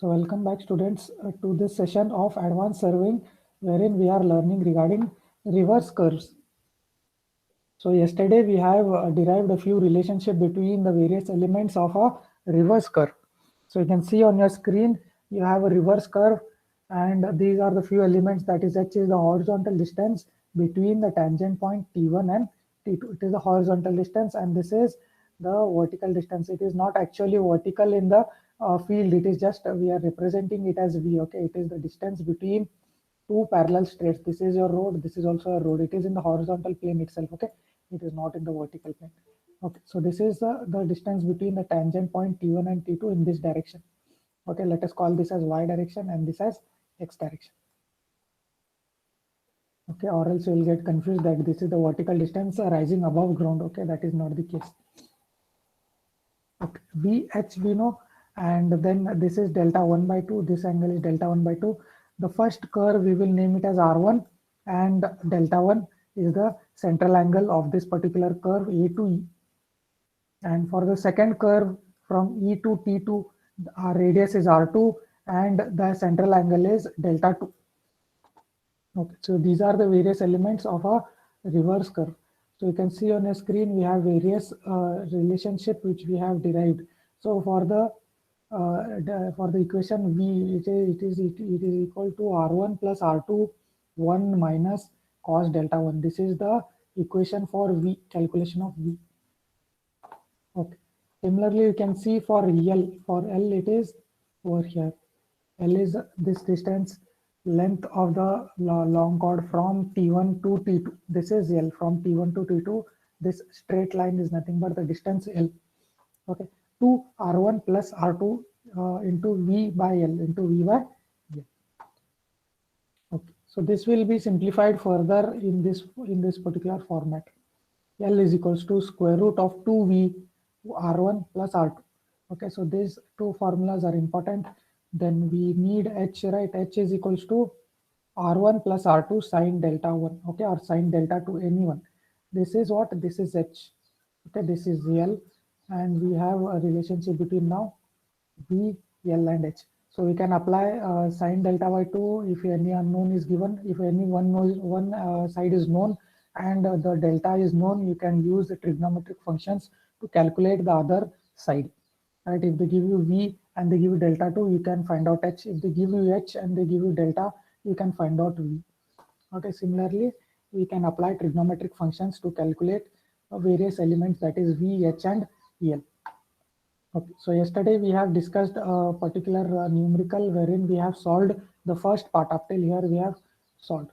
So welcome back students to this session of advanced surveying wherein we are learning regarding reverse curves. So yesterday we have derived a few relationship between the various elements of a reverse curve. So you can see on your screen you have a reverse curve and these are the few elements, that is h is the horizontal distance between the tangent point t1 and t2. It is the horizontal distance and this is the vertical distance. It is not actually vertical in the field, it is just we are representing it as v. Okay, it is the distance between two parallel straights. This is your road, this is also a road. It is in the horizontal plane itself. Okay, it is not in the vertical plane. Okay, so this is the distance between the tangent point t1 and t2 in this direction. Okay, let us call this as y direction and this as x direction. Okay, or else you will get confused that this is the vertical distance rising above ground. Okay, that is not the case. Okay, VH we know, and then this is delta 1 by 2. This angle is delta 1 by 2. The first curve we will name it as R1, and delta 1 is the central angle of this particular curve A to E. And for the second curve from E to T2, our radius is R2 and the central angle is delta 2. Okay, so these are the various elements of a reverse curve. So you can see on the screen we have various relationship which we have derived. So for the equation V, it is equal to R1 plus R2 1 minus cos delta 1. This is the equation for V, calculation of V. Okay. Similarly, you can see for L. For L, it is over here. L is this distance, length of the long chord from T1 to T2. This is L from T1 to T2. This straight line is nothing but the distance L. Okay. 2 R1 plus R2 into V by L into V by L. Okay. So this will be simplified further in this particular format. L is equals to square root of 2V R1 plus R2. Okay, so these two formulas are important. Then we need H, right? H is equals to R1 plus R2 sine delta 1. Okay, or sine delta 2, anyone. This is what? This is H. Okay, this is L. And we have a relationship between now V, L and H. So we can apply sine delta by 2 if any unknown is given. If any one side is known and the delta is known, you can use the trigonometric functions to calculate the other side. Right? If they give you V and they give you delta 2, you can find out H. If they give you H and they give you delta, you can find out V. Okay, similarly, we can apply trigonometric functions to calculate various elements, that is V, H and L. Okay, so yesterday we have discussed a particular numerical wherein we have solved the first part. Up till here we have solved.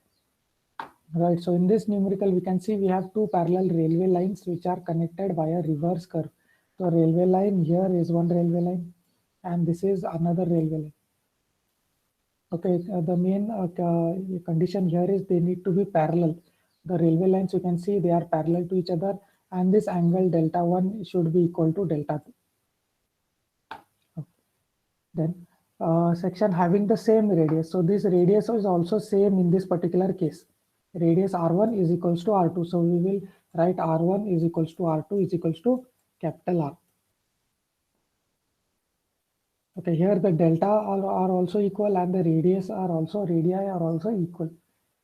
Right, so in this numerical we can see we have two parallel railway lines which are connected by a reverse curve. So railway line, here is one railway line and this is another railway line. Okay, the main condition here is they need to be parallel. The railway lines, you can see they are parallel to each other and this angle delta 1 should be equal to delta 2. Then section having the same radius. So this radius is also same in this particular case. Radius R1 is equals to R2. So we will write R1 is equals to R2 is equals to capital R. Okay, here the delta are also equal and the radii are also equal.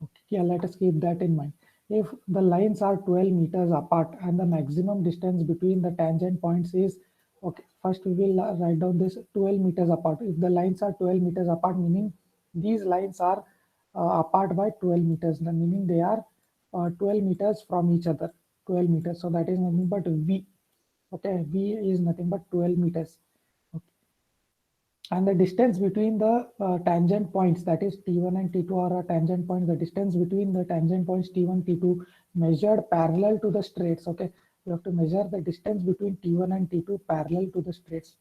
Okay, yeah, let us keep that in mind. If the lines are 12 meters apart and the maximum distance between the tangent points is, okay, first we will write down this 12 meters apart. If the lines are 12 meters apart, meaning these lines are apart by 12 meters, meaning they are 12 meters from each other, 12 meters. So that is nothing but V. Okay, V is nothing but 12 meters. And the distance between the tangent points, that is T1 and T2 are a tangent point, the distance between the tangent points T1, T2 measured parallel to the straights. Okay, you have to measure the distance between T1 and T2 parallel to the straights.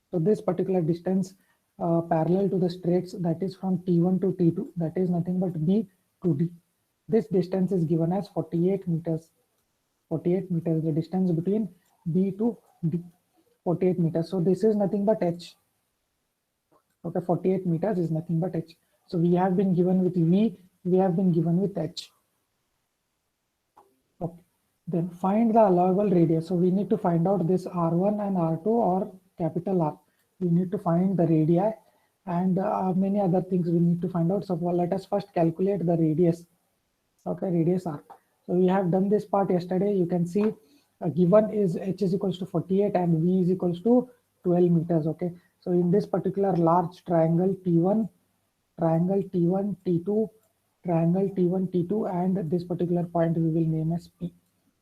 So this particular distance parallel to the straights, that is from T1 to T2, that is nothing but B to D. This distance is given as 48 meters. 48 meters, the distance between B to D, 48 meters. So this is nothing but H. Okay, 48 meters is nothing but H. So we have been given with V, we have been given with H. Okay, then find the allowable radius. So we need to find out this R1 and R2 or capital R. We need to find the radii and many other things we need to find out. So let us first calculate the radius. Okay, radius r. So we have done this part yesterday. You can see given is h is equals to 48 and v is equals to 12 meters. Okay, so in this particular large triangle T1, triangle T1, T2, triangle T1, T2, and this particular point we will name as P.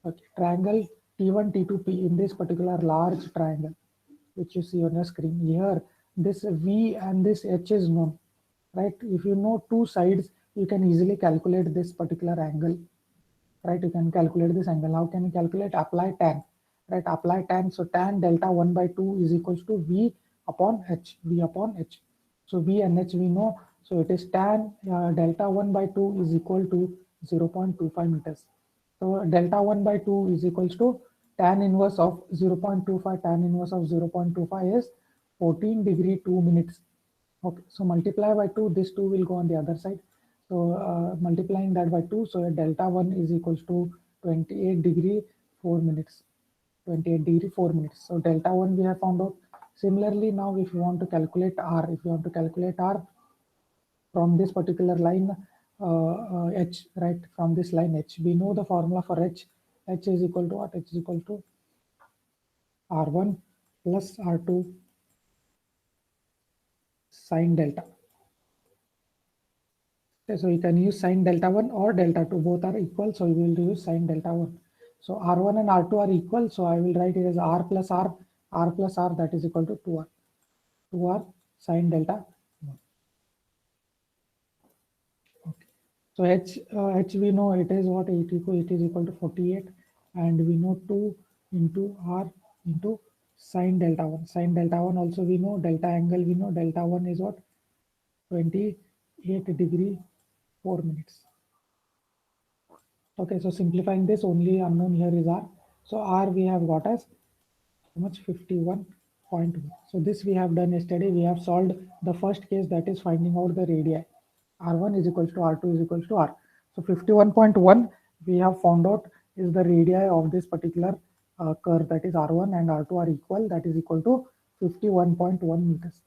Okay, triangle T1, T2, P in this particular large triangle, which you see on your screen here. This V and this H is known, right? If you know two sides, you can easily calculate this particular angle, right? You can calculate this angle. How can you calculate? Apply tan, right? Apply tan. So tan delta 1 by 2 is equals to V upon H, V upon H. So V and H we know. So it is tan delta 1 by 2 is equal to 0.25 meters. So delta 1 by 2 is equals to tan inverse of 0.25. Tan inverse of 0.25 is 14 degree 2 minutes. Okay, so multiply by 2, this 2 will go on the other side. So multiplying that by 2, so delta 1 is equals to 28 degree 4 minutes. 28 degree 4 minutes. So delta 1 we have found out. Similarly, now if you want to calculate R, if you want to calculate R from this particular line H, right, from this line H, we know the formula for H. H is equal to what? H is equal to R1 plus R2 sine delta. Okay, so you can use sine delta 1 or delta 2, both are equal, so we will use sine delta 1. So R1 and R2 are equal, so I will write it as R plus R, R plus R, that is equal to 2R. 2R sine delta 1. Okay. So H we know it is what? It is equal to 48, and we know 2 into R into sine delta 1. Sine delta 1 also we know, delta angle we know, delta 1 is what? 28 degree 4 minutes. Okay, so simplifying this, only unknown here is R. So R we have got as how much? 51.1. So this we have done yesterday. We have solved the first case, that is finding out the radii. R1 is equals to R2 is equals to R. So 51.1 we have found out is the radii of this particular curve, that is R1 and R2 are equal, that is equal to 51.1 meters.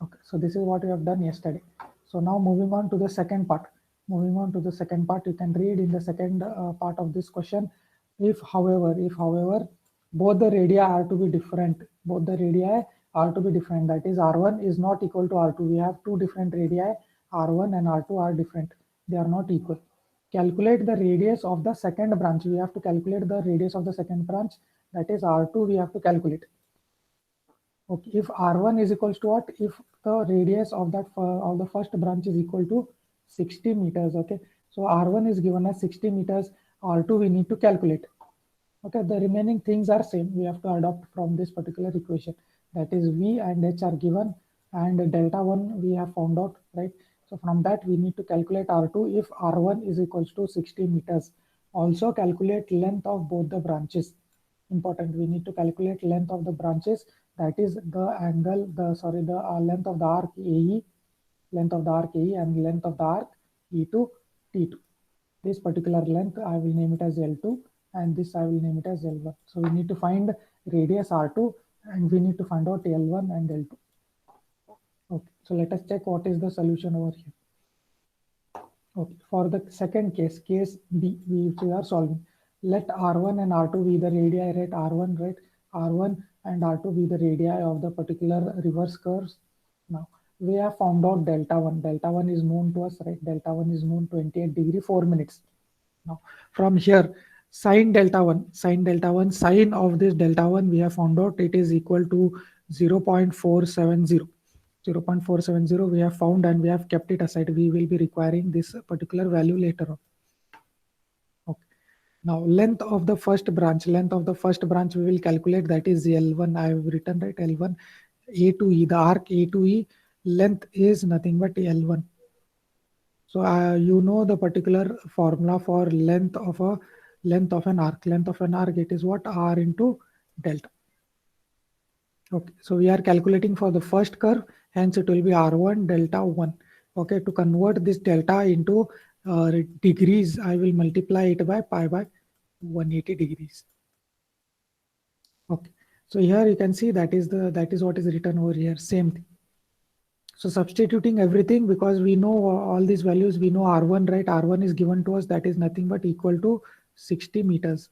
Okay, so this is what we have done yesterday. So now moving on to the second part. Moving on to the second part, you can read in the second part of this question. If however, both the radii are to be different, both the radii are to be different. That is, R1 is not equal to R2. We have two different radii. R1 and R2 are different. They are not equal. Calculate the radius of the second branch. We have to calculate the radius of the second branch. That is R2. We have to calculate. Okay, if R1 is equals to what? If the radius of that of the first branch is equal to 60 meters. Okay, so R1 is given as 60 meters. R2 we need to calculate. Okay, the remaining things are same. We have to adopt from this particular equation. That is, V and H are given, and delta 1 we have found out, right? So from that we need to calculate R2 if R1 is equals to 60 meters. Also calculate length of both the branches. Important, we need to calculate length of the branches, that is the angle, the length of the arc AE, length of the arc AE, and length of the arc E to T2. This particular length I will name it as L2, and this I will name it as L1. So we need to find radius R2, and we need to find out L1 and L2. Okay, so let us check what is the solution over here. Okay, for the second case, case B, which we are solving, let R1 and R2 be the radii, right? R1, right? R1 and R2 be the radii of the particular reverse curves. Now, we have found out delta 1. Delta 1 is known to us, right? Delta 1 is known 28 degree 4 minutes. Now, from here, sine delta 1, sine of this delta 1, we have found out it is equal to 0.470. 0.470 we have found, and we have kept it aside. We will be requiring this particular value later on. Okay. Now length of the first branch, we will calculate, that is L1. I have written, right, L1, A to E, the arc A to E length is nothing but L1. So you know the particular formula for length of an arc. Length of an arc, it is what? R into delta. Okay, so we are calculating for the first curve, hence it will be R1 delta 1. Okay, to convert this delta into degrees, I will multiply it by pi by 180 degrees. Okay, so here you can see that is what is written over here, same thing. So substituting everything, because we know all these values, we know R1, right? R1 is given to us, that is nothing but equal to 60 meters.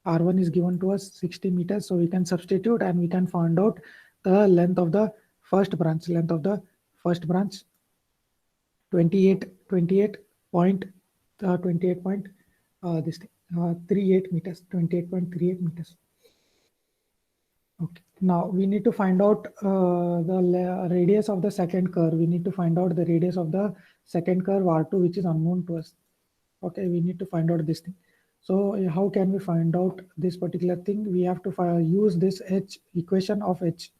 R1 is given to us 60 meters. So we can substitute and we can find out the length of the first branch. Length of the first branch 28 point 28 point this thing 38 meters, 28.38 meters. Okay, now we need to find out the radius of the second curve. We need to find out the radius of the second curve R2, which is unknown to us. Okay, we need to find out this thing. So how can we find out this particular thing? We have to use this H equation of H.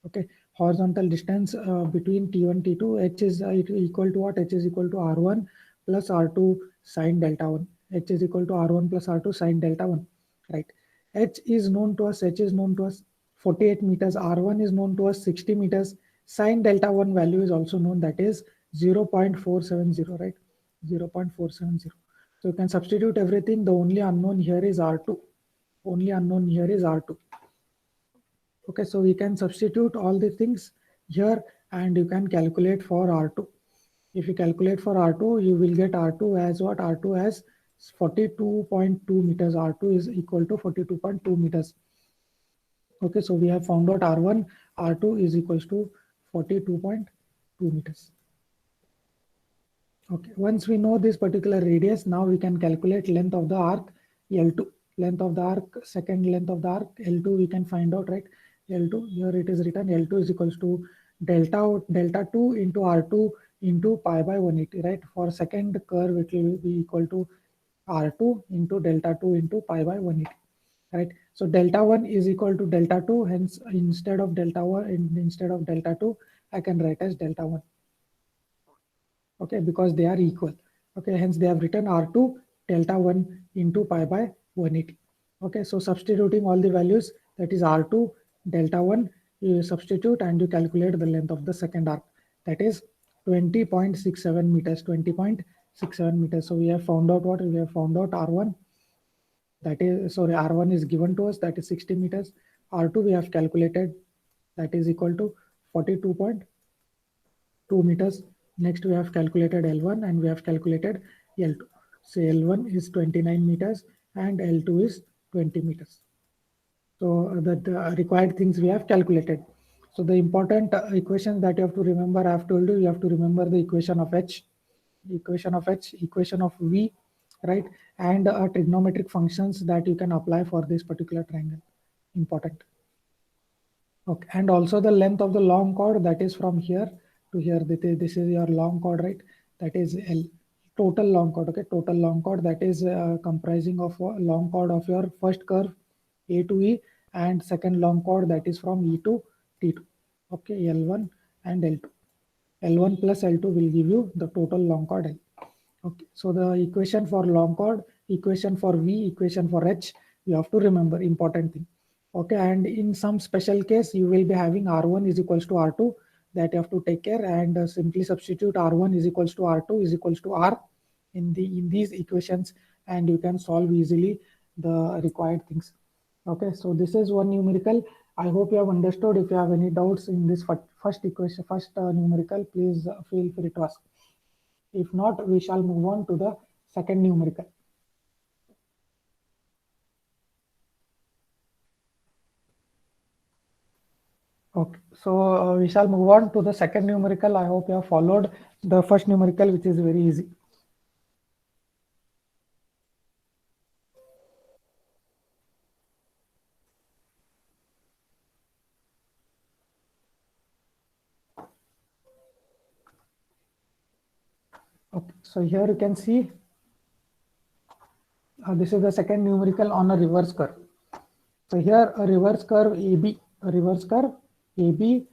Okay, horizontal distance between T1 T2, H is equal to what? H is equal to R1 plus R2 sine delta 1. H is equal to R1 plus R2 sine delta 1, right? H is known to us, H is known to us 48 meters, R1 is known to us 60 meters, sine delta 1 value is also known, that is 0.470, right? 0.470. So you can substitute everything. The only unknown here is R2. Only unknown here is R2. Okay, so we can substitute all the things here and you can calculate for R2. If you calculate for R2, you will get R2 as what? R2 as 42.2 meters. R2 is equal to 42.2 meters. Okay, so we have found out R1, R2 is equals to 42.2 meters. Okay, once we know this particular radius, now we can calculate length of the arc L2. Length of the arc, second length of the arc L2, we can find out, right? L2, here it is written L2 is equals to delta 2 into R2 into pi by 180, right? For second curve, it will be equal to R2 into delta 2 into pi by 180, right? So delta 1 is equal to delta 2, hence instead of delta 1, instead of delta 2, I can write as delta 1. Okay, because they are equal. Okay, hence they have written R2 delta 1 into pi by 180. Okay, so substituting all the values, that is R2 delta 1, you substitute and you calculate the length of the second arc, that is 20.67 meters. 20.67 meters. So we have found out what? We have found out R1, that is, sorry, R1 is given to us, that is 60 meters. R2 we have calculated, that is equal to 42.2 meters. Next, we have calculated L1 and we have calculated L2. So L1 is 29 meters and L2 is 20 meters. So the required things we have calculated. So the important equations that you have to remember, I have told you, you have to remember the equation of H, equation of H, equation of V, right? And trigonometric functions that you can apply for this particular triangle. Important. Okay, and also the length of the long chord, that is from here to here. This is your long chord, right? That is L. Total long chord. Okay, total long chord, that is comprising of long chord of your first curve A to E and second long chord, that is from E to T2. Okay, L1 and L2. L1 plus L2 will give you the total long chord L. Okay, so the equation for long chord, equation for V, equation for H, you have to remember, important thing. Okay, and in some special case, you will be having R1 is equals to R2, that you have to take care, and simply substitute R1 is equals to R2 is equals to R in these equations, and you can solve easily the required things. Okay, so this is one numerical. I hope you have understood. If you have any doubts in this first equation, first numerical, please feel free to ask. If not, we shall move on to the second numerical. Okay, so we shall move on to the second numerical. I hope you have followed the first numerical, which is very easy. Okay, so here you can see this is the second numerical on a reverse curve. So here a reverse curve AB, a reverse curve AB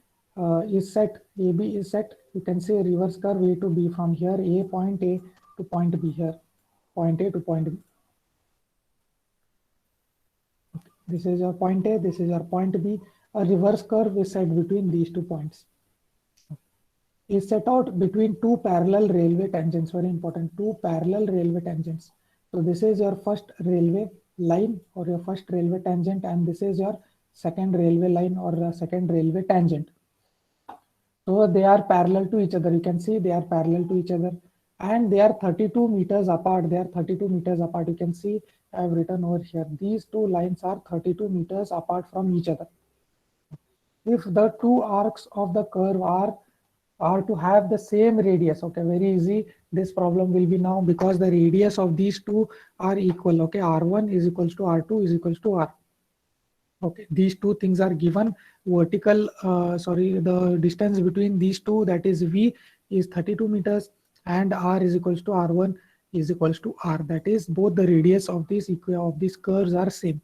is set. AB is set. You can say reverse curve A to B from here, point A to point B here, point A to point B. Okay. This is your point A, this is your point B. A reverse curve is set between these 2 points. Is set out between 2 parallel railway tangents. Very important, 2 parallel railway tangents. So this is your first railway line or your first railway tangent, and this is your second railway line or second railway tangent. So they are parallel to each other. You can see they are parallel to each other, and they are 32 meters apart. They are 32 meters apart. You can see I have written over here. These two lines are 32 meters apart from each other. If the two arcs of the curve are to have the same radius, okay, very easy. This problem will be now because the radius of these two are equal. Okay, r1 is equals to r2 is equals to r. Okay, these two things are given. Vertical, sorry, the distance between these two, that is v, is 32 meters, and r is equals to r1 is equals to r. That is, both the radius of these curves are same.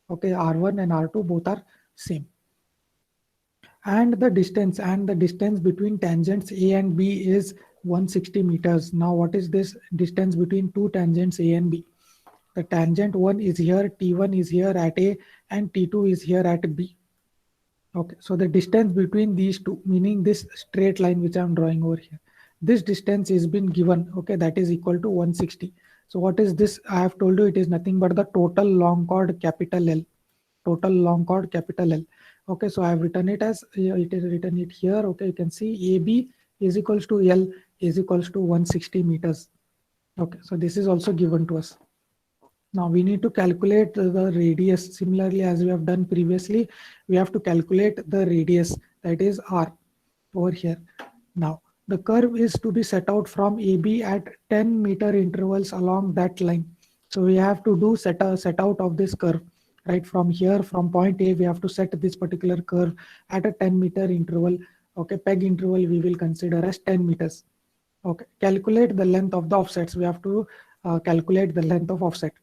Okay, r1 and r2 both are same. And the distance between tangents a and b is 160 meters. Now what is this distance between two tangents a and b? The tangent 1 is here, t1 is here at a, and t2 is here at b. Okay, so the distance between these two, meaning this straight line which I am drawing over here, this distance is been given. Okay, that is equal to 160. So what is this? I have told you it is nothing but the total long chord capital L. Total long chord capital L. Okay, so I have written it as it is written it here. Okay, you can see AB is equals to L is equals to 160 meters. Okay, so this is also given to us. Now we need to calculate the radius. Similarly, as we have done previously, we have to calculate the radius, that is r, over here. Now the curve is to be set out from AB at 10-meter intervals along that line. So we have to do set out of this curve. Right from here, from point A, we have to set this particular curve at a 10-meter interval. Okay, peg interval we will consider as 10 meters. Okay, calculate the length of the offsets. We have to calculate the length of offset.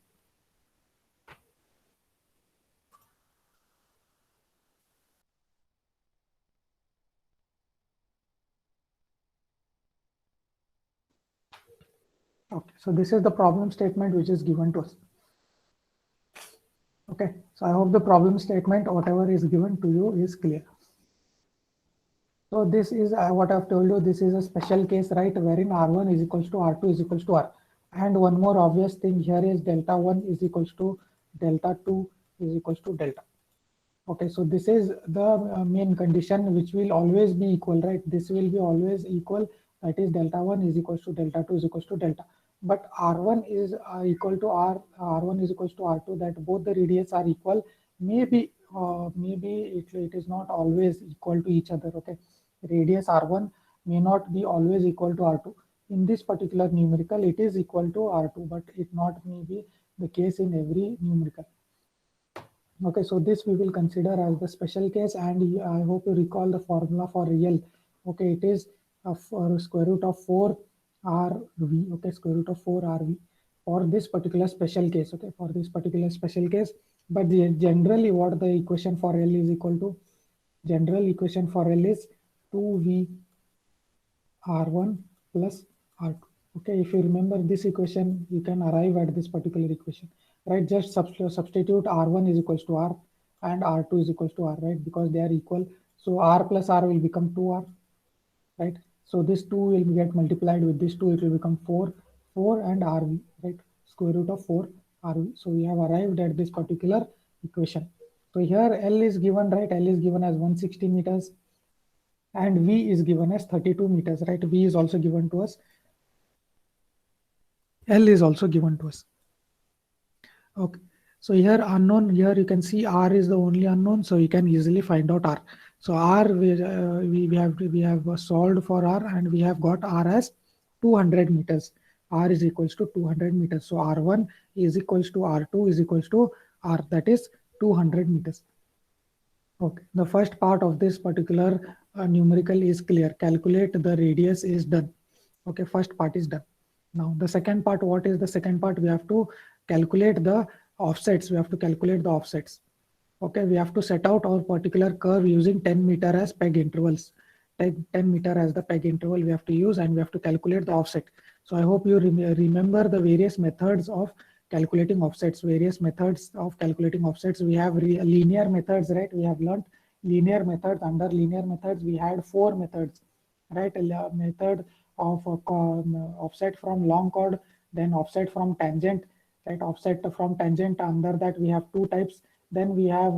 Okay, so this is the problem statement which is given to us. Okay, so I hope the problem statement, whatever is given to you, is clear. So this is what I've told you. This is a special case, right, wherein R1 is equals to R2 is equals to R. And one more obvious thing here is delta 1 is equals to delta 2 is equals to delta. Okay, so this is the main condition which will always be equal, right? This will be always equal. That is delta 1 is equals to delta 2 is equals to delta. But R1 is equal to R1 is equals to R2, that both the radius are equal. Maybe it is not always equal to each other. Okay, radius R1 may not be always equal to R2. In this particular numerical, it is equal to R2, but it not may be the case in every numerical. Okay, so this we will consider as the special case, and I hope you recall the formula for real. Okay, it is for square root of 4 RV. Okay, square root of 4 RV for this particular special case. Okay, for this particular special case. But generally, what the equation for L is equal to? General equation for L is 2V R1 plus R2. Okay, if you remember this equation, you can arrive at this particular equation, right? Just substitute R1 is equals to R and R2 is equals to R, right? Because they are equal. So R plus R will become 2R, right? So this 2 will get multiplied with this 2, it will become 4, 4 and RV, right? Square root of 4 RV. So we have arrived at this particular equation. So here L is given, right? L is given as 160 meters and V is given as 32 meters, right? V is also given to us. L is also given to us. Okay. So here unknown, here you can see R is the only unknown, so you can easily find out R. So R we have solved for R and we have got R as 200 meters. R is equals to 200 meters. So R1 is equals to R2 is equals to R, that is 200 meters. Okay, the first part of this particular numerical is clear. Calculate the radius is done. Okay, first part is done. Now the second part, what is the second part? We have to calculate the offsets. We have to calculate the offsets. Okay, we have to set out our particular curve using 10 meter as peg intervals. 10 meter as the peg interval we have to use, and we have to calculate the offset. So I hope you remember the various methods of calculating offsets. Various methods of calculating offsets. We have linear methods, right? We have learned linear methods. Under linear methods, we had 4 methods, right? A method of offset from long chord, then offset from tangent, right? Offset from tangent. Under that, we have 2 types. Then we have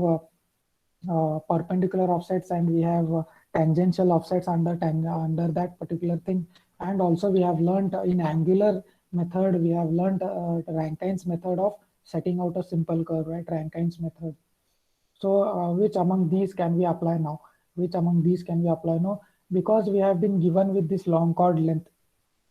perpendicular offsets and we have tangential offsets under that particular thing. And also we have learned in angular method, we have learned Rankine's method of setting out a simple curve, right? Rankine's method. So which among these can we apply now? Which among these can we apply now? Because we have been given with this long chord length,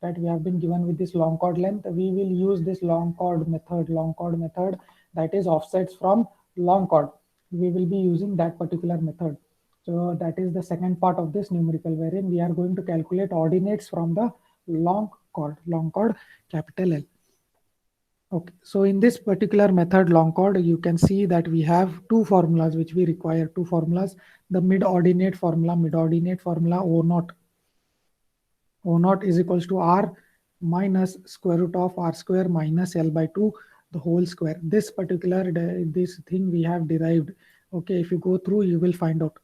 right? We have been given with this long chord length. We will use this long chord method, that is offsets from long chord. We will be using that particular method. So that is the second part of this numerical, wherein we are going to calculate ordinates from the long chord capital L. Okay, so in this particular method long chord, you can see that we have two formulas which we require, two formulas. The mid-ordinate formula O naught is equals to R minus square root of R square minus L by 2 the whole square. This particular this thing we have derived. Okay, if you go through, you will find out.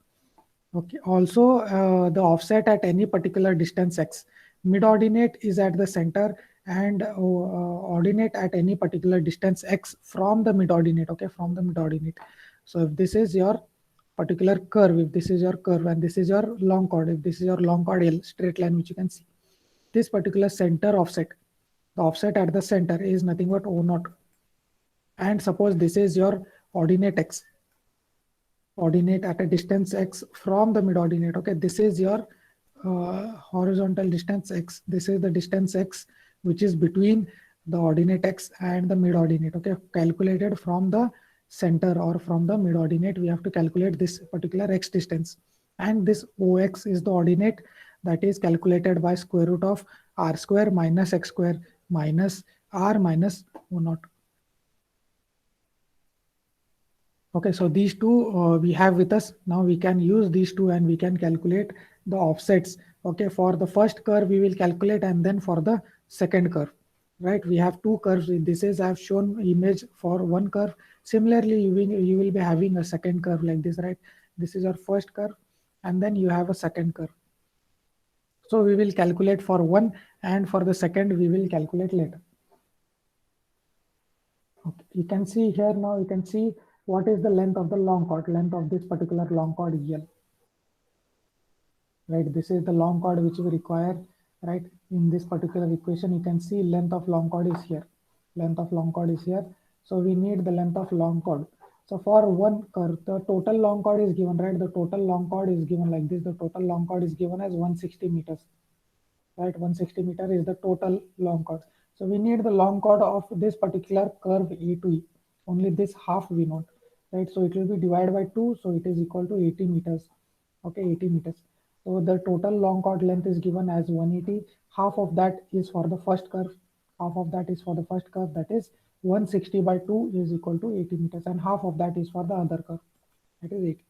Okay, also the offset at any particular distance x. Mid-ordinate is at the center, and ordinate at any particular distance x from the mid-ordinate. Okay, from the mid-ordinate. So if this is your particular curve, if this is your curve and this is your long chord, if this is your long chord L, straight line which you can see, this particular center offset, the offset at the center is nothing but O naught. And suppose this is your ordinate x, ordinate at a distance x from the mid-ordinate. Okay, this is your horizontal distance x. This is the distance x which is between the ordinate x and the mid-ordinate. Okay, calculated from the center or from the mid-ordinate, we have to calculate this particular x distance. And this OX is the ordinate, that is calculated by square root of R square minus X square minus R minus O naught. Okay, so these two we have with us. Now we can use these two and we can calculate the offsets. Okay, for the first curve we will calculate, and then for the second curve, right? We have two curves. This is I have shown image for one curve. Similarly, you will be having a second curve like this, right? This is your first curve, and then you have a second curve. So we will calculate for one, and for the second we will calculate later. Okay, you can see here now, you can see what is the length of the long chord, length of this particular long chord L. Right, this is the long chord which we require, right? In this particular equation, you can see length of long chord is here. Length of long chord is here. So we need the length of long chord. So for one curve, the total long chord is given, right? The total long chord is given like this. The total long chord is given as 160 meters, right? 160 meter is the total long chord. So we need the long chord of this particular curve A to E. Only this half we know, right? So it will be divided by 2. So it is equal to 80 meters. Okay, 80 meters. So the total long chord length is given as 180. Half of that is for the first curve. Half of that is for the first curve. That is 160 by 2 is equal to 80 meters. And half of that is for the other curve. That is 80.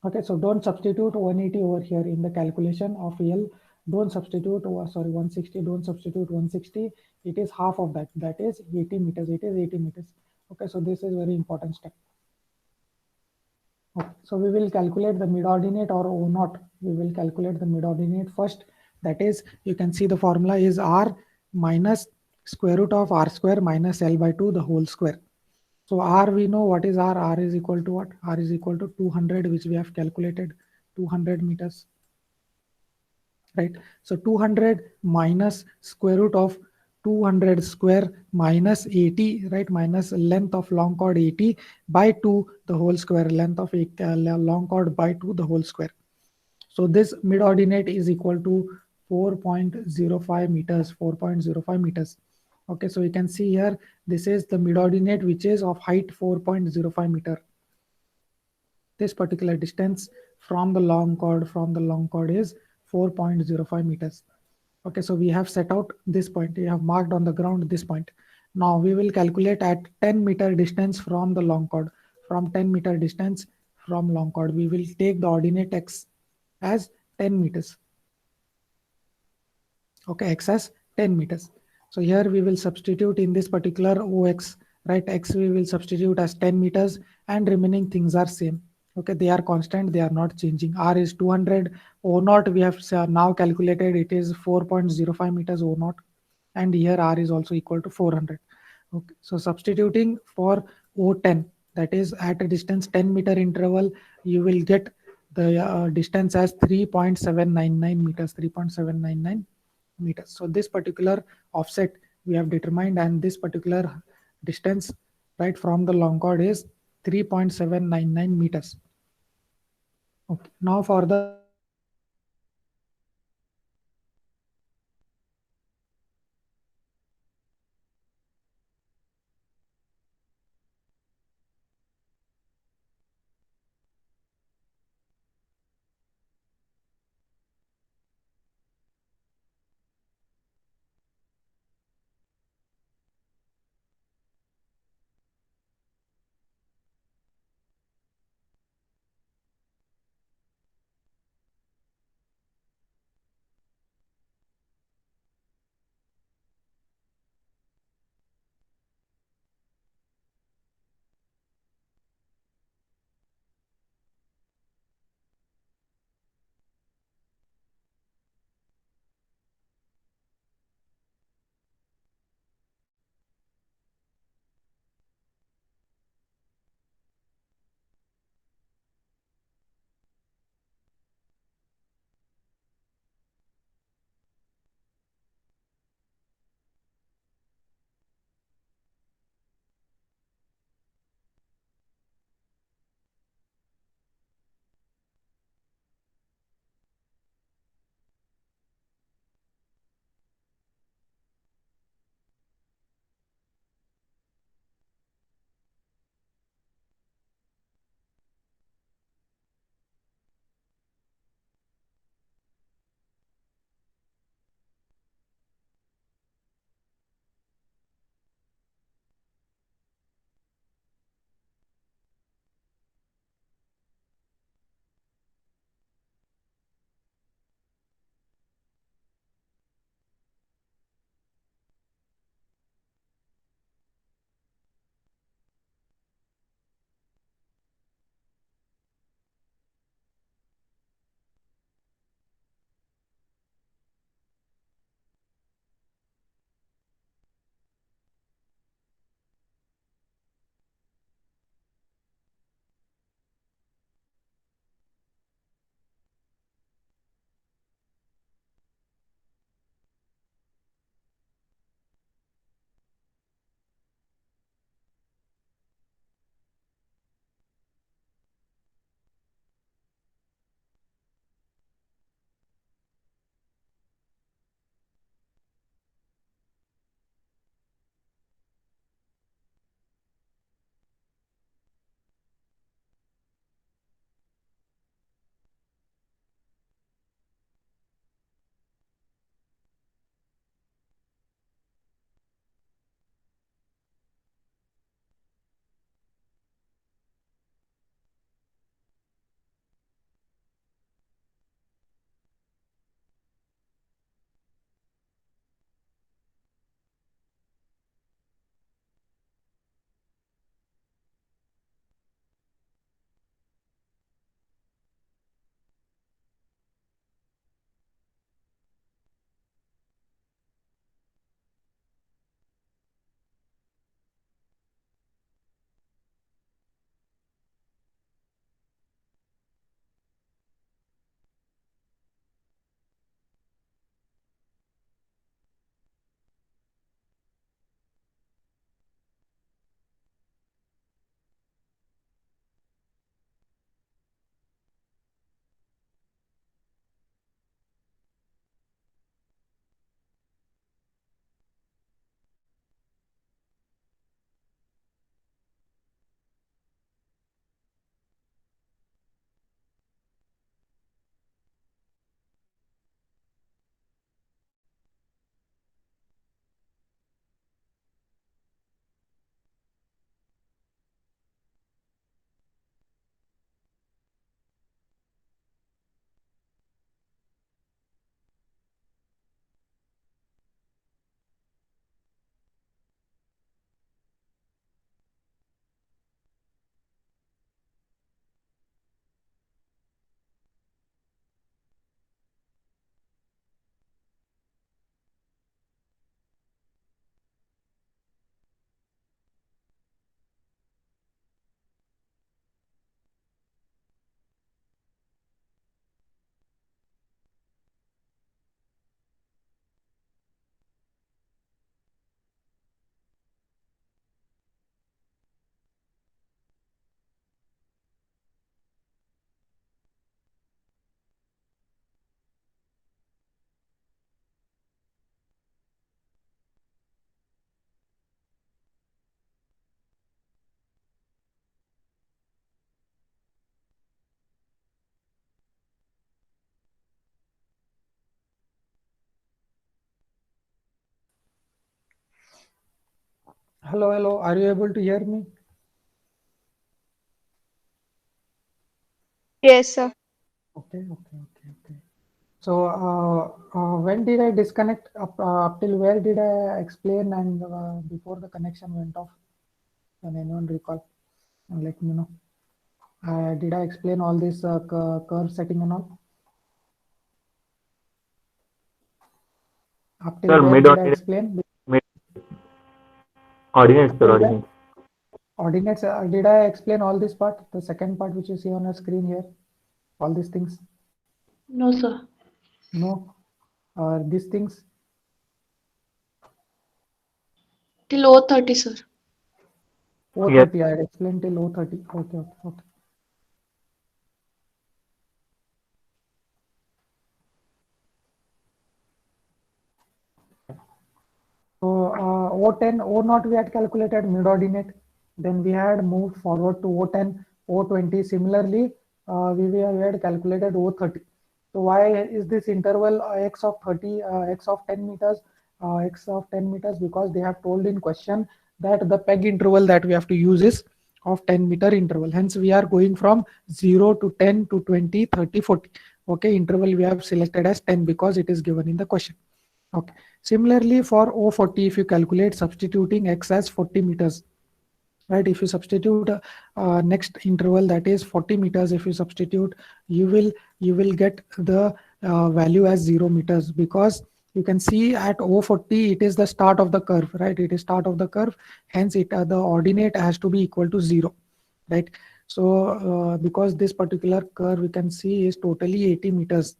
Okay, so don't substitute 180 over here in the calculation of L. Don't substitute, 160, don't substitute 160. It is half of that. That is 80 meters. It is 80 meters. Okay, so this is very important step. Okay, so we will calculate the mid-ordinate or O naught. We will calculate the mid-ordinate first. That is, you can see the formula is R minus square root of R square minus L by 2 the whole square. So R, we know what is R. R is equal to what? R is equal to 200, which we have calculated, 200 meters. Right? So 200 minus square root of 200 square minus 80, right? Minus length of long chord 80 by 2 the whole square, length of long chord by 2 the whole square. So this mid-ordinate is equal to 4.05 meters, 4.05 meters. Okay, so you can see here, this is the mid-ordinate which is of height 4.05 meter. This particular distance from the long chord is 4.05 meters. Okay, so we have set out this point. We have marked on the ground this point. Now we will calculate at 10 meter distance from the long chord. From 10 meter distance from long chord, we will take the ordinate x as 10 meters. Okay, x as 10 meters. So here we will substitute in this particular OX, right? X we will substitute as 10 meters, and remaining things are same. Okay, they are constant, they are not changing. R is 200, O naught we have now calculated, it is 4.05 meters O naught, and here R is also equal to 400. Okay, so substituting for O10, that is at a distance 10 meter interval, you will get the distance as 3.799 meters, 3.799 meters. So this particular offset we have determined, and this particular distance right from the long chord is 3.799 meters. Okay. Now for the Hello, hello. Are you able to hear me? Yes, sir. Okay, okay, okay, okay. So, when did I disconnect? Up till where did I explain? And before the connection went off, can anyone recall? And let me know. Did I explain all this curve setting and all? Up till Sir, where mid did I ordinate, explain? mid ordinate, Up sir, till where? ordinate. Ordinates. Did I explain all this part? The second part which you see on your screen here? All these things? No, sir. No. These things? Till O30, sir. Yes. 430. I had explained till 030. Okay, okay, okay. So O10, O0 we had calculated mid-ordinate. Then we had moved forward to O10, O20. Similarly, we had calculated O30. So why is this interval x of 30, x of 10 meters, x of 10 meters? Because they have told in question that the peg interval that we have to use is of 10-meter interval. Hence, we are going from 0 to 10 to 20, 30, 40. Okay, interval we have selected as 10 because it is given in the question. Okay. Similarly, for O40, if you calculate substituting x as 40 meters, right? If you substitute next interval that is 40 meters, if you substitute, you will get the value as 0 meters because you can see at O40 it is the start of the curve, right? It is start of the curve. Hence, the ordinate has to be equal to 0, right? So because this particular curve we can see is totally 80 meters,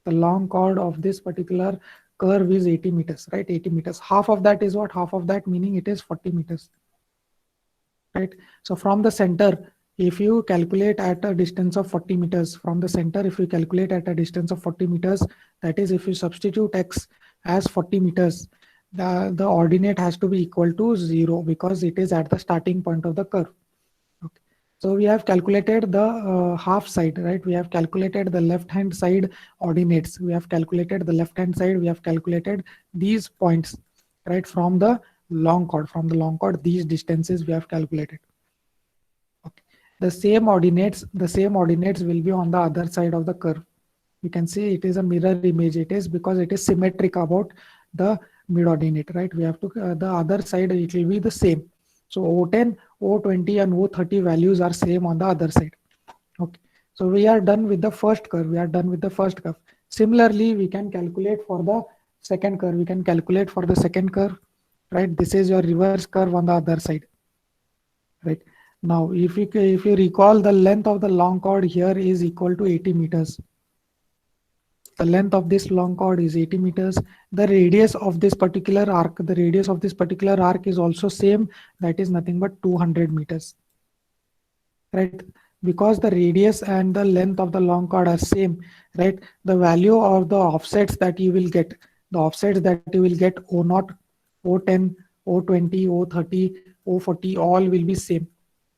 the long chord of this particular curve is 80 meters, right? 80 meters. Half of that is what? Half of that meaning it is 40 meters, right? So from the center, if you calculate at a distance of 40 meters, from the center, if you calculate at a distance of 40 meters, that is, if you substitute x as 40 meters, the ordinate has to be equal to 0 because it is at the starting point of the curve. Okay. So we have calculated the half side, right? We have calculated the left hand side ordinates. We have calculated the left hand side. We have calculated these points, right? From the long chord. From the long chord, these distances we have calculated. Okay. The same ordinates will be on the other side of the curve. You can see it is a mirror image. It is because it is symmetric about the mid ordinate, right? We have to the other side, it will be the same. So O10, O20 and O30 values are same on the other side. Okay. So we are done with the first curve. We are done with the first curve. Similarly, we can calculate for the second curve. We can calculate for the second curve, right? This is your reverse curve on the other side, right? Now, if you recall, the length of the long chord here is equal to 80 meters. The length of this long chord is 80 meters. The radius of this particular arc, is also same. That is nothing but 200 meters, right? Because the radius and the length of the long chord are same, right? The value of the offsets that you will get, the offsets that you will get O0, O10, O20, O30, O40, all will be same.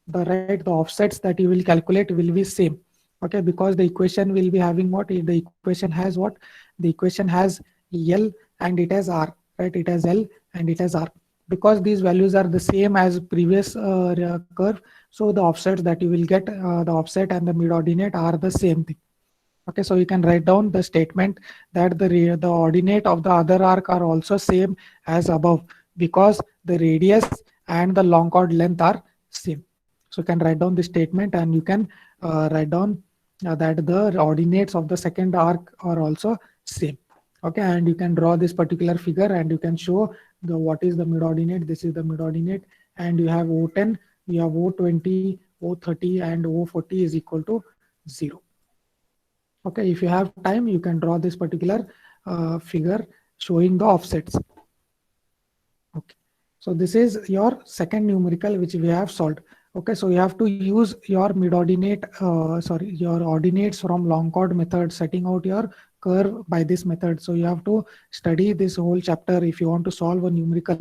The offsets that you will calculate will be same. Okay, because the equation will be having what? The equation has what? The equation has L and it has R, right? It has L and it has R. Because these values are the same as previous curve, so the offsets that you will get, the offset and the mid ordinate are the same thing. Okay, so you can write down the statement that the ordinate of the other arc are also same as above because the radius and the long chord length are same. So you can write down this statement and you can write down that the ordinates of the second arc are also same. Okay, and you can draw this particular figure and you can show the what is the mid ordinate. This is the mid ordinate, and you have O10, you have O20, O30, and O40 is equal to 0. Okay, if you have time, you can draw this particular figure showing the offsets. Okay, so this is your second numerical which we have solved. Okay, so you have to use your your ordinates from long chord method, setting out your curve by this method. So you have to study this whole chapter if you want to solve a numerical.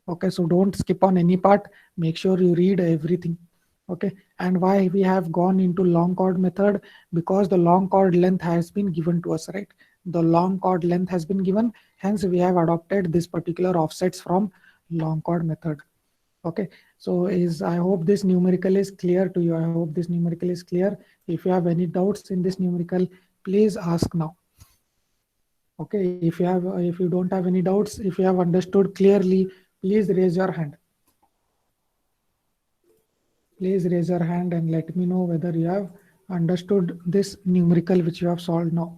Okay, so don't skip on any part. Make sure you read everything. Okay, and why we have gone into long chord method? Because the long chord length has been given to us, right? The long chord length has been given, hence we have adopted this particular offsets from long chord method. Okay, so I hope this numerical is clear to you. I hope this numerical is clear. If you have any doubts in this numerical, please ask now. Okay, if you don't have any doubts, if you have understood clearly, please raise your hand. Please raise your hand and let me know whether you have understood this numerical which you have solved now.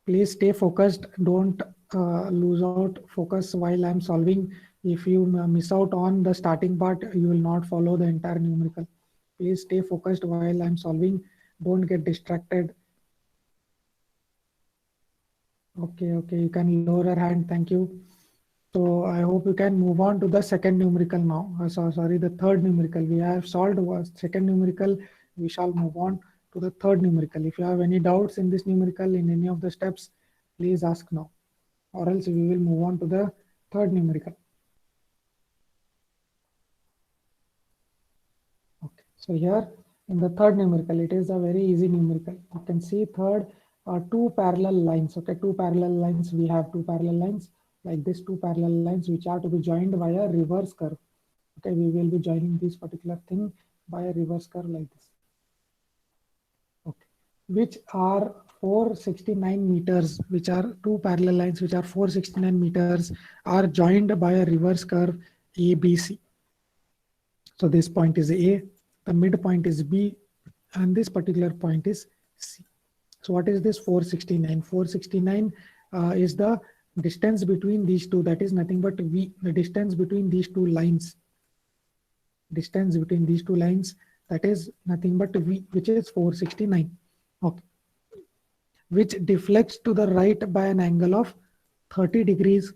Please stay focused. Don't lose out focus while I'm solving. If you miss out on the starting part, you will not follow the entire numerical. Please stay focused while I'm solving. Don't get distracted. Okay, you can lower your hand. Thank you. So I hope you can move on to the second numerical now. Sorry, the third numerical. We have solved was second numerical. We shall move on to the third numerical. If you have any doubts in this numerical in any of the steps, please ask now, or else we will move on to the third numerical. Okay, so here in the third numerical, it is a very easy numerical. You can see third two parallel lines. Okay, two parallel lines. We have two parallel lines like this, two parallel lines which are to be joined by a reverse curve. Okay, we will be joining this particular thing by a reverse curve like this. Okay, which are 469 meters, which are two parallel lines which are 469 meters are joined by a reverse curve ABC. So this point is A, the midpoint is B, and this particular point is C. So what is this 469? 469 is the distance between these two, that is nothing but V, the distance between these two lines. Distance between these two lines, that is nothing but V, which is 469. Okay. Which deflects to the right by an angle of 30 degrees.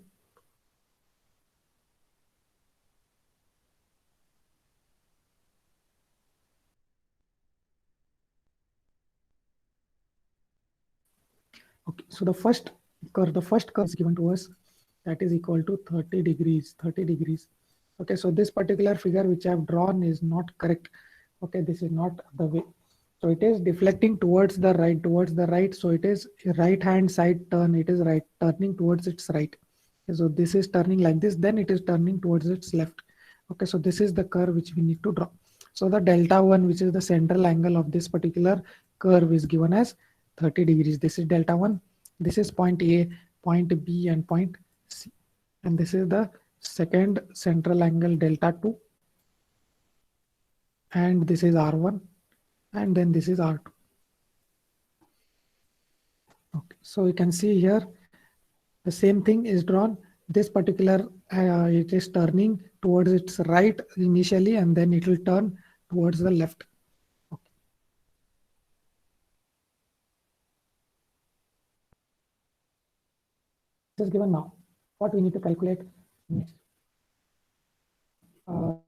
Okay, so the first curve is given to us, that is equal to 30 degrees. 30 degrees. Okay, so this particular figure which I have drawn is not correct. Okay, this is not the way. So it is deflecting towards the right. So it is right hand side turn. It is right turning towards its right. Okay, so this is turning like this. Then it is turning towards its left. Okay, so this is the curve which we need to draw. So the delta 1, which is the central angle of this particular curve, is given as 30 degrees. This is delta 1. This is point A, point B, and point C. And this is the second central angle, delta 2. And this is R1. And then this is R2. Okay, so you can see here the same thing is drawn. This particular it is turning towards its right initially, and then it will turn towards the left. Okay. This is given now. What we need to calculate next? From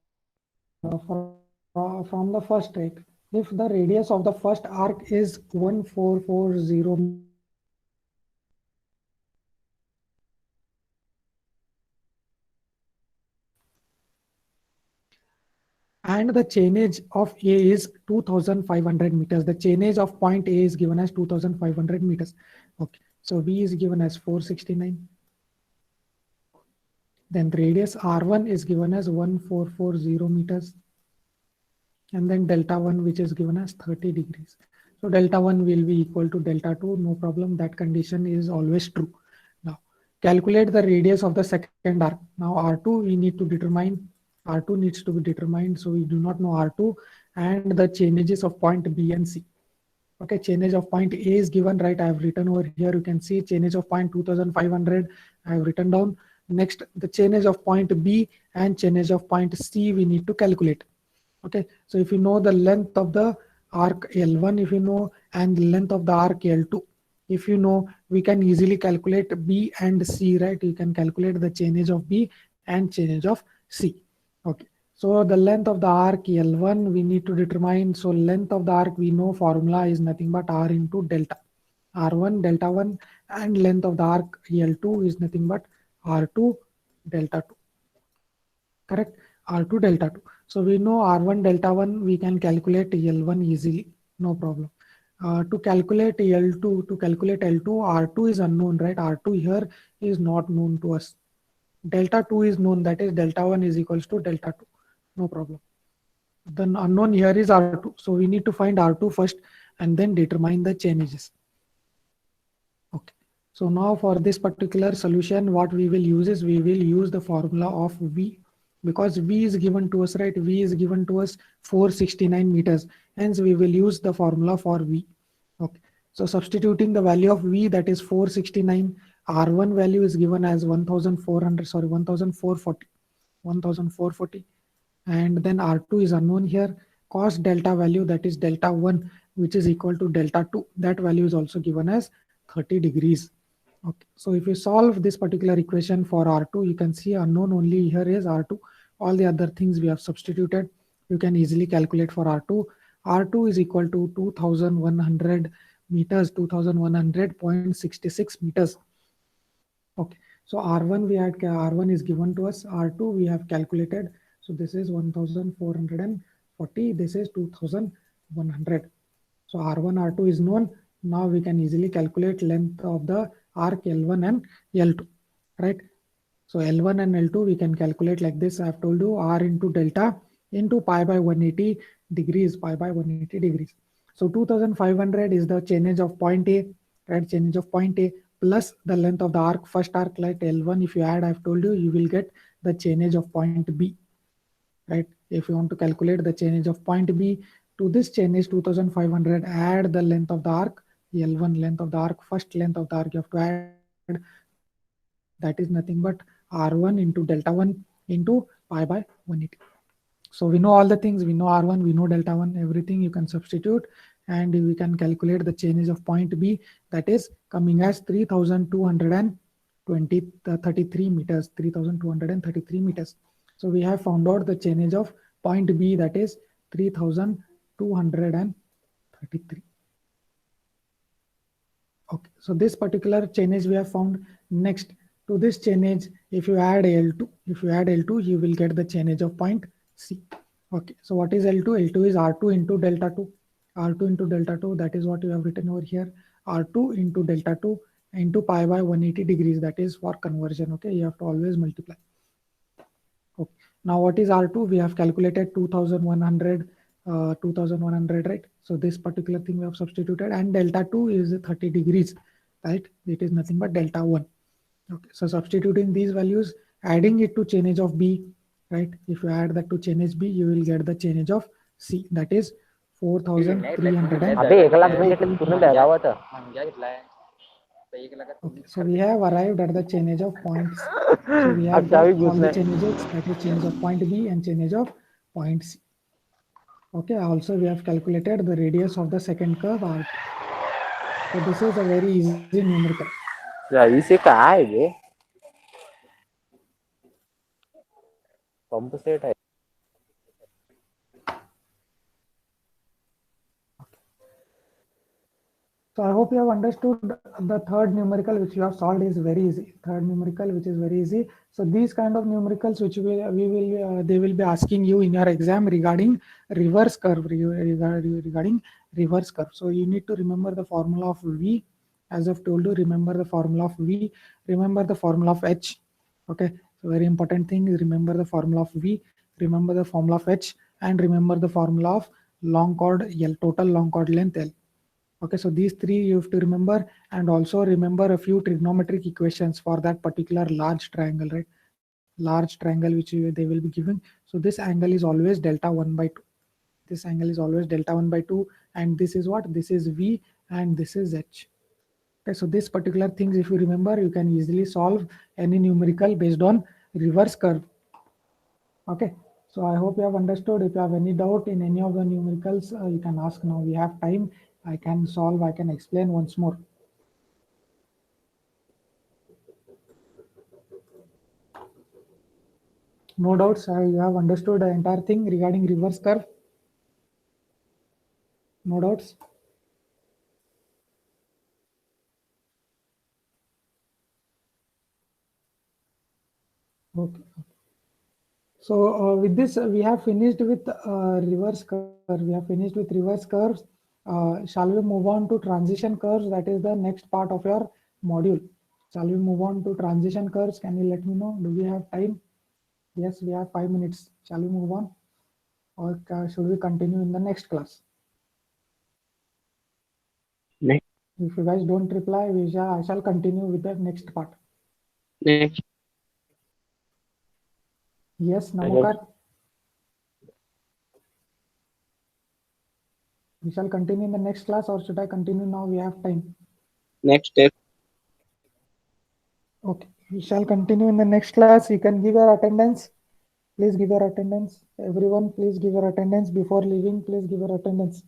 the first rate, if the radius of the first arc is 1440 and the chainage of A is 2500 meters. The chainage of point A is given as 2500 meters. Okay, so V is given as 469. Then radius R1 is given as 1440 meters. And then delta 1, which is given as 30 degrees. So delta 1 will be equal to delta 2, no problem. That condition is always true. Now calculate the radius of the second arc. Now R2 we need to determine. R2 needs to be determined. So we do not know R2 and the changes of point B and C. Okay, change of point A is given, right? I have written over here. You can see change of point 2500. I have written down. Next, the change of point B and change of point C we need to calculate. Okay, so if you know the length of the arc L1, if you know, and the length of the arc L2, if you know, we can easily calculate B and C, right? You can calculate the change of B and change of C. Okay, so the length of the arc L1 we need to determine. So length of the arc, we know formula is nothing but R into delta. R1 delta 1, and length of the arc L2 is nothing but R2 delta 2. Correct? R2 delta 2. So we know R1 delta 1, we can calculate L1 easily, no problem. to calculate L2, R2 is unknown, right? R2 here is not known to us. Delta 2 is known, that is delta 1 is equals to delta 2. No problem. The unknown here is R2. So we need to find R2 first and then determine the changes. Okay. So now for this particular solution, what we will use is we will use the formula of V, because V is given to us, right? V is given to us 469 meters. Hence we will use the formula for V. Okay. So substituting the value of V, that is 469, R1 value is given as 1440, and then R2 is unknown here. Cos delta value, that is delta 1, which is equal to delta 2, that value is also given as 30 degrees. Okay, so if you solve this particular equation for R2, you can see unknown only here is R2. All the other things we have substituted. You can easily calculate for R2. R2 is equal to 2100 meters, 2100.66 meters. Okay, so R1 we had, R1 is given to us, R2 we have calculated. So this is 1440, this is 2100. So R1, R2 is known. Now we can easily calculate length of the arc L1 and L2, right? So L1 and L2 we can calculate like this. I have told you R into delta into pi by 180 degrees, pi by 180 degrees. So 2500 is the change of point A, right? Change of point A plus the length of the arc, first arc light L1. If you add, I've told you, you will get the change of point B, right? If you want to calculate the change of point B to this change 2500, add the length of the arc L1, length of the arc, first length of the arc you have to add, that is nothing but R1 into delta 1 into pi by 180. So we know all the things, we know R1, we know delta 1, everything you can substitute, and we can calculate the change of point B, that is coming as 3233 meters, 3233 meters. So we have found out the change of point B, that is 3233. Okay, so this particular change we have found. Next, to this change, if you add L2, you will get the change of point C. Okay, so what is L2? L2 is R2 into delta 2. R2 into delta 2, that is what you have written over here. R2 into delta 2 into pi by 180 degrees, that is for conversion. Okay, you have to always multiply. Okay. Now what is R2? We have calculated 2100, 2100, right? So this particular thing we have substituted, and delta 2 is 30 degrees, right? It is nothing but delta 1. Okay, so substituting these values, adding it to change of B, right? If you add that to change B, you will get the change of C, that is 4300. अबे 1 लाख घेतलं पूर्ण द्या गावाचं. Okay, so we have arrived at the change of points. So we have चावी all the घुसणे. changes, that is change of point B and change of point C. Okay, also we have calculated the radius of the second curve R2. So this is a very easy numerical. या इसे काय आहे बे? Pump set आहे. So I hope you have understood the third numerical which you have solved is very easy. Third numerical which is very easy. So these kind of numericals which they will be asking you in your exam regarding reverse curve, regarding reverse curve. So you need to remember the formula of V. As I've told you, remember the formula of V, remember the formula of H. Okay, so very important thing is remember the formula of V, remember the formula of H, and remember the formula of long chord L, total long chord length L. Okay, so these three you have to remember, and also remember a few trigonometric equations for that particular large triangle, right? Large triangle which they will be giving. So this angle is always delta 1 by 2. This angle is always delta 1 by 2, and this is what? This is V, and this is H. Okay, so this particular things, if you remember, you can easily solve any numerical based on reverse curve. Okay, so I hope you have understood. If you have any doubt in any of the numericals, you can ask now. We have time. I can solve, I can explain once more. No doubts, you have understood the entire thing regarding reverse curve? No doubts? Okay. So with this, we have finished with reverse curve. We have finished with reverse curves. Shall we move on to transition curves? That is the next part of your module. Shall we move on to transition curves? Can you let me know? Do we have time? Yes, we have 5 minutes. Shall we move on? Or should we continue in the next class? Next. If you guys don't reply, I shall continue with the next part. Next. Yes, Namokar. We shall continue in the next class, or should I continue now? We have time. Next step. Okay, we shall continue in the next class. You can give your attendance. Please give your attendance. Everyone, please give your attendance before leaving. Please give your attendance.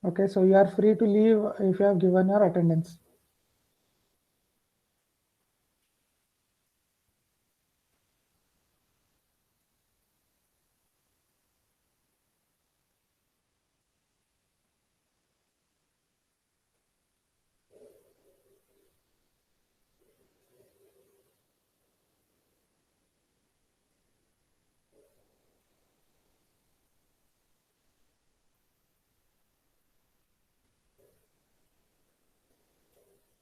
Okay, so you are free to leave if you have given your attendance.